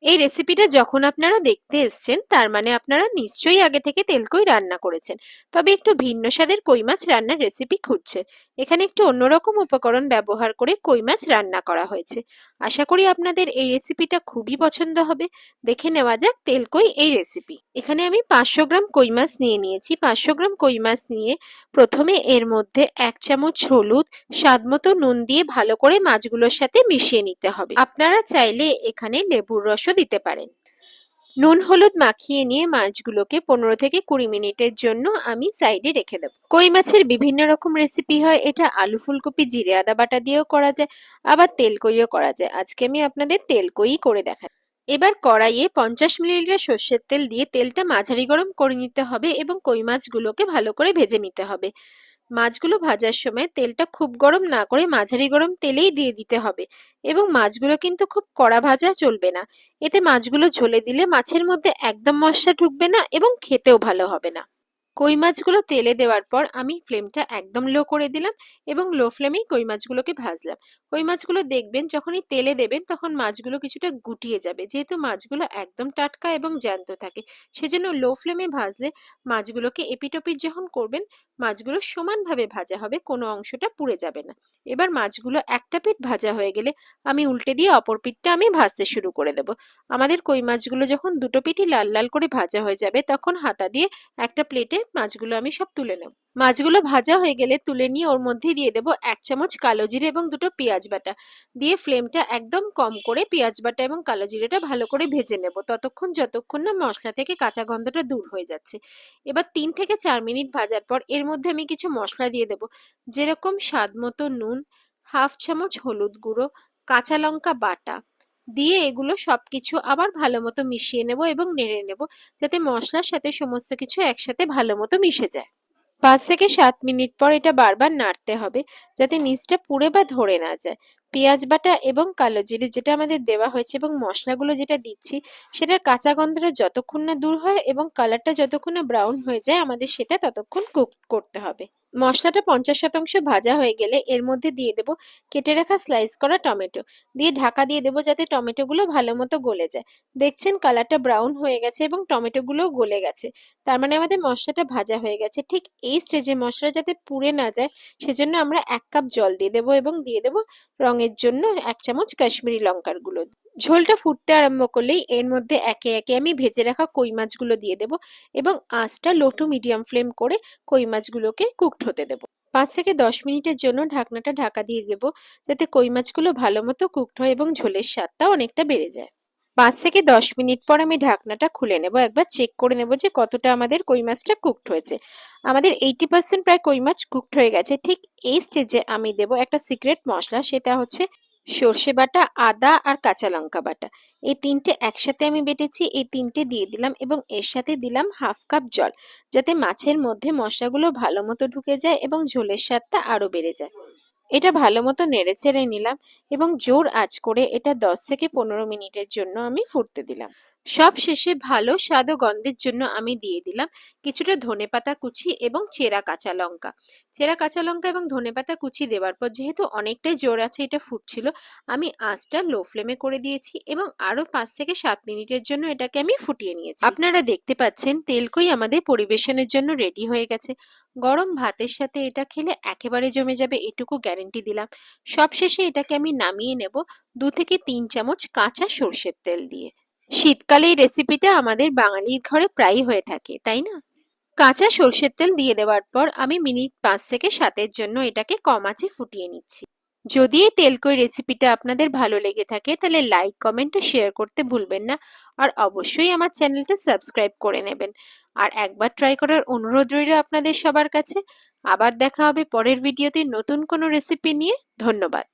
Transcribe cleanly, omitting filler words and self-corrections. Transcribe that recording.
এই রেসিপিটা যখন আপনারা দেখতে এসছেন তার মানে আপনারা নিশ্চয়ই আগে থেকে তেলকই রান্না করেছেন, তবে একটু ভিন্ন স্বাদের কই মাছ রান্নার রেসিপি খুঁজছেন। এখানে একটু অন্যরকম উপকরণ ব্যবহার করে কই মাছ রান্না করা হয়েছে। আশা করি আপনাদের এই রেসিপিটা খুবই পছন্দ হবে। দেখে নেওয়া যাক তেলকই এই রেসিপি। এখানে আমি 500 গ্রাম কই মাছ নিয়ে নিয়েছি। 500 গ্রাম কই মাছ নিয়ে প্রথমে এর মধ্যে 1 চামচ হলুদ, স্বাদমতো নুন দিয়ে ভালো করে মাছগুলোর সাথে মিশিয়ে নিতে হবে। আপনারা চাইলে এখানে লেবুর রসও দিতে পারেন। নুন হলুদ মাখিয়ে নিয়ে মাছগুলোকে 15 থেকে 20 মিনিটের জন্য আমি সাইডে রেখে দেব। কই মাছের বিভিন্ন রকম রেসিপি হয়, এটা আলু ফুলকপি জিরে আদা বাটা দিয়েও করা যায়, আবার তেলকইও করা যায়। আজকে আমি আপনাদের তেলকই করে দেখাচ্ছি। এবার কড়াইয়ে 50 মিলিলিটার সর্ষের তেল দিয়ে তেলটা মাঝারি গরম করে নিতে হবে এবং কই মাছগুলোকে ভালো করে ভেজে নিতে হবে। মাছগুলো ভাজার সময় তেলটা খুব গরম না করে মাঝারি গরম তেলেই দিয়ে দিতে হবে এবং মাছগুলো কিন্তু খুব কড়া ভাজা চলবে না। এতে মাছগুলো ঝোলে দিলে মাছের মধ্যে একদম মশলা ঢুকবে না এবং খেতেও ভালো হবে না। কই মাছগুলো তেলে দেওয়ার পর আমি ফ্লেমটা একদম লো করে দিলাম এবং লো ফ্লেমেই কই মাছগুলোকে ভাজলাম। কই মাছগুলো দেখবেন যখনই তেলে দেবেন তখন মাছগুলো কিছুটা গুটিয়ে যাবে, যেহেতু মাছগুলো একদম টাটকা এবং জ্যান্ত থাকে। সেজন্য লো ফ্লেমে ভাজলে মাছগুলোকে এপিটোপিট যখন করবেন মাছগুলো সমানভাবে ভাজা হবে, কোনো অংশটা পুড়ে যাবে না। এবার মাছগুলো একটা পিঠ ভাজা হয়ে গেলে আমি উল্টে দিয়ে অপর পিঠটা আমি ভাজতে শুরু করে দেব। আমাদের কই মাছগুলো যখন দুটো পিঠই লাল লাল করে ভাজা হয়ে যাবে তখন হাতা দিয়ে একটা প্লেটে মাছগুলো আমি সব তুলে নেব। মাছগুলো ভাজা হয়ে গেলে তুলে নিয়ে ওর মধ্যে দিয়ে দেব 1 চামচ কালো জিরে এবং দুটো পেঁয়াজ বাটা দিয়ে ফ্লেমটা একদম কম করে পেঁয়াজ বাটা এবং কালো জিরেটা ভালো করে ভেজে নেব ততক্ষণ যতক্ষণ না মশলা থেকে কাঁচা গন্ধটা দূর হয়ে যাচ্ছে। এবার 3 থেকে 4 মিনিট ভাজার পর এর মধ্যে আমি কিছু মশলা দিয়ে দেব, যেরকম স্বাদ মতো নুন, হাফ চামচ হলুদ গুঁড়ো, কাঁচা লঙ্কা বাটা দিয়ে এগুলো সবকিছু আবার ভালো মতো মিশিয়ে নেব এবং নেড়ে নেব, যাতে মশলার সাথে সমস্ত কিছু একসাথে ভালো মতো মিশে যায়। 5 থেকে 7 মিনিট পর এটা বারবার নাড়তে হবে, যাতে নিচটা পুড়ে বা ধরে না যায়। পেঁয়াজ বাটা এবং কালো জিরে যেটা আমাদের দেওয়া হয়েছে এবং মশলাগুলো যেটা দিচ্ছি সেটার কাঁচা গন্ধটা যতক্ষণ না দূর হয় এবং কালারটা যতক্ষণ না ব্রাউন হয়ে যায় আমাদের সেটা ততক্ষণ কুক করতে হবে। মশলাটা 50% ভাজা হয়ে গেলে এর মধ্যে দিয়ে দেব কেটে রাখা স্লাইস করা টমেটো দিয়ে ঢাকা দিয়ে দেবো, যাতে টমেটোগুলো ভালো মতো গলে যায়। দেখছেন কালারটা ব্রাউন হয়ে গেছে এবং টমেটোগুলোও গলে গেছে, তার মানে আমাদের মশলাটা ভাজা হয়ে গেছে। ঠিক এই স্টেজে মশলা যাতে পুড়ে না যায় সেজন্য আমরা 1 কাপ জল দিয়ে দেবো এবং দিয়ে দেবো রঙের জন্য 1 চামচ কাশ্মীরি লঙ্কার গুঁড়ো। ঝোলটা ফুটতে আরম্ভ করলেই এর মধ্যে একে একে আমি ভেজে রাখা কই মাছগুলো দিয়ে দেবো এবং আঁচটা লো টু মিডিয়াম ফ্লেম করে কই মাছগুলোকে কুকড হতে দেবো। 5 থেকে 10 মিনিটের জন্য ঢাকনাটা ঢাকা দিয়ে দেবো, যাতে কই মাছগুলো ভালো মতো কুকড হয় এবং ঝোলের স্বাদটা অনেকটা বেড়ে যায়। 5 থেকে 10 মিনিট পর আমি ঢাকনাটা খুলে নেব, একবার চেক করে নেব যে কতটা আমাদের কই মাছটা কুকড হয়েছে। আমাদের 80% প্রায় কই মাছ কুকড হয়ে গেছে। ঠিক এই স্টেজে আমি দেব একটা সিক্রেট মশলা, সেটা হচ্ছে সর্ষে বাটা, আদা আর কাঁচা লঙ্কা বাটা। এই তিনটে একসাথে আমি বেটেছি, এই তিনটে দিয়ে দিলাম এবং এর সাথে দিলাম হাফ কাপ জল, যাতে মাছের মধ্যে মশলাগুলো ভালো মতো ঢুকে যায় এবং ঝোলের স্বাদটা আরো বেড়ে যায়। এটা ভালো মতো নেড়েচেড়ে নিলাম এবং জোর আঁচ করে এটা 10 থেকে 15 মিনিটের জন্য আমি ফুটতে দিলাম। সব শেষে ভালো স্বাদ ও গন্ধের জন্য আমি দিয়ে দিলাম কিছুটা ধনেপাতা কুচি এবং চেরা কাঁচা লঙ্কা। চেরা কাঁচা লঙ্কা এবং ধনেপাতা কুচি দেওয়ার পর যেহেতু অনেকটাই জোর আছে এটা ফুটছিল, আমি আঁচটা লো ফ্লেমে করে দিয়েছি এবং আরো 5 থেকে 7 মিনিটের জন্য এটাকে আমি ফুটিয়ে নিয়েছি। আপনারা দেখতে পাচ্ছেন তেলকই আমাদের পরিবেশনের জন্য রেডি হয়ে গেছে। গরম ভাতের সাথে এটা খেলে একেবারে জমে যাবে, এটুকু গ্যারেন্টি দিলাম। সবশেষে এটাকে আমি নামিয়ে নেব 2 থেকে 3 চামচ কাঁচা সর্ষের তেল দিয়ে। শীতকালে এই রেসিপিটা আমাদের বাঙালির ঘরে প্রায়ই হয়ে থাকে, তাই না? কাঁচা সর্ষের তেল দিয়ে দেওয়ার পর আমি মিনিট 5 থেকে 7 জন্য এটাকে কম আঁচে ফুটিয়ে নিচ্ছি। যদি এই তেলকই রেসিপিটা আপনাদের ভালো লেগে থাকে তাহলে লাইক, কমেন্ট ও শেয়ার করতে ভুলবেন না। আর অবশ্যই আমার চ্যানেলটা সাবস্ক্রাইব করে নেবেন। আর একবার ট্রাই করার অনুরোধ রইল আপনাদের সবার কাছে। আবার দেখা হবে পরের ভিডিওতে নতুন কোনো রেসিপি নিয়ে। ধন্যবাদ।